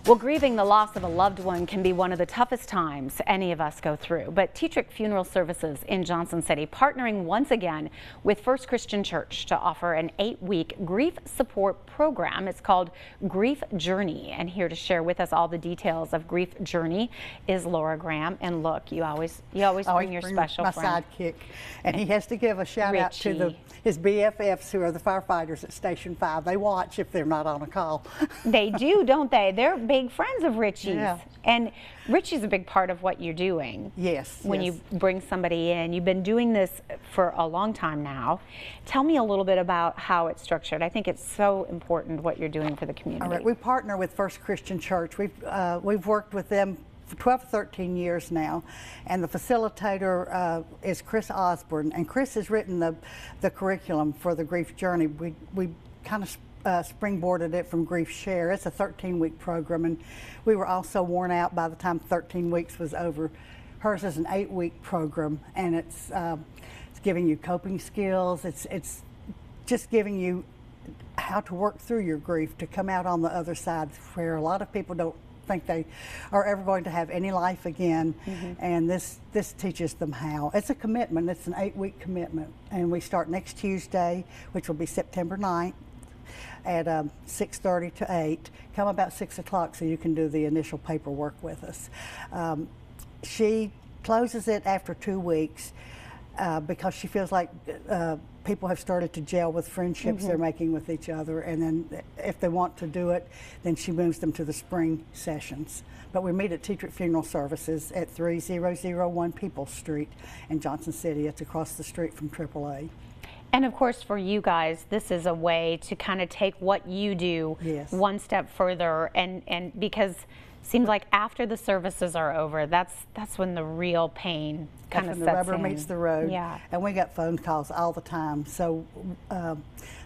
Well, grieving the loss of a loved one can be one of the toughest times any of us go through. But Tetrick Funeral Services in Johnson City partnering once again with First Christian Church to offer an 8-week grief support program. It's called Grief Journey. And here to share with us all the details of Grief Journey is Laura Graham. And look, you always bring your special my friend. Sidekick. And he has to give a shout out to his BFFs who are the firefighters at Station 5. They watch if they're not on a call. They do, don't they? They're big friends of Richie's. Yeah. And Richie's a big part of what you're doing. Yes. When you bring somebody in. You've been doing this for a long time now. Tell me a little bit about how it's structured. I think it's so important what you're doing for the community. All right. We partner with First Christian Church. We've worked with them for 12 to 13 years now, and the facilitator is Chris Osborne, and Chris has written the curriculum for the Grief Journey. We kind of springboarded it from Grief Share. It's a 13-week program, and we were all so worn out by the time 13 weeks was over. Hers is an 8-week program, and it's giving you coping skills. It's just giving you how to work through your grief to come out on the other side, where a lot of people don't think they are ever going to have any life again. And this teaches them how. It's a commitment. It's an 8-week commitment, and we start next Tuesday, which will be September 9th at 6:30 to 8. Come about 6 o'clock so you can do the initial paperwork with us. She closes it after 2 weeks because she feels like people have started to gel with friendships they're making with each other, and then if they want to do it, then she moves them to the spring sessions. But we meet at Tetrick Funeral Services at 3001 Peoples Street in Johnson City. It's across the street from AAA. And of course, for you guys, this is a way to kind of take what you do one step further, and because it seems like after the services are over, that's when the real pain kind of sets in. The rubber meets the road. Yeah. And we got phone calls all the time. So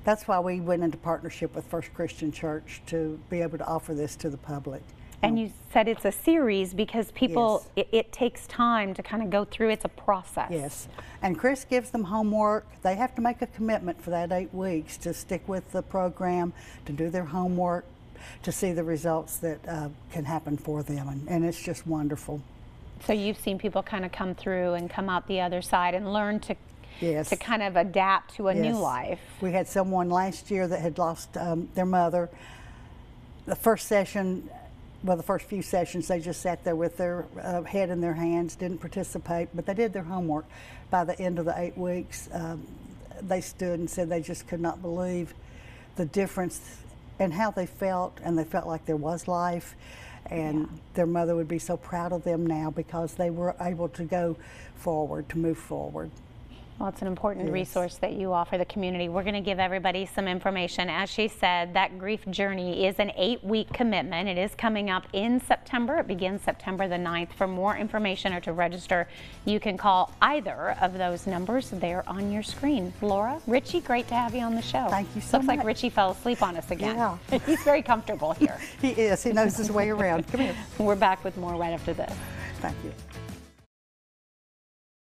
that's why we went into partnership with First Christian Church to be able to offer this to the public. And you said it's a series because people, it takes time to kind of go through. It's a process. Yes. And Chris gives them homework. They have to make a commitment for that 8 weeks to stick with the program, to do their homework, to see the results that can happen for them. And it's just wonderful. So you've seen people kind of come through and come out the other side and learn to to kind of adapt to a new life. We had someone last year that had lost their mother. The first session, well, the first few sessions, they just sat there with their head in their hands, didn't participate, but they did their homework. By the end of the 8 weeks, they stood and said they just could not believe the difference in how they felt, and they felt like there was life, and their mother would be so proud of them now because they were able to go forward, to move forward. Well, it's an important resource that you offer the community. We're going to give everybody some information. As she said, that Grief Journey is an 8-week commitment. It is coming up in September. It begins September the 9th. For more information or to register, you can call either of those numbers there on your screen. Laura, Richie, great to have you on the show. Thank you so much. Looks like Richie fell asleep on us again. Yeah. He's very comfortable here. He is. He knows his way around. Come here. We're back with more right after this. Thank you.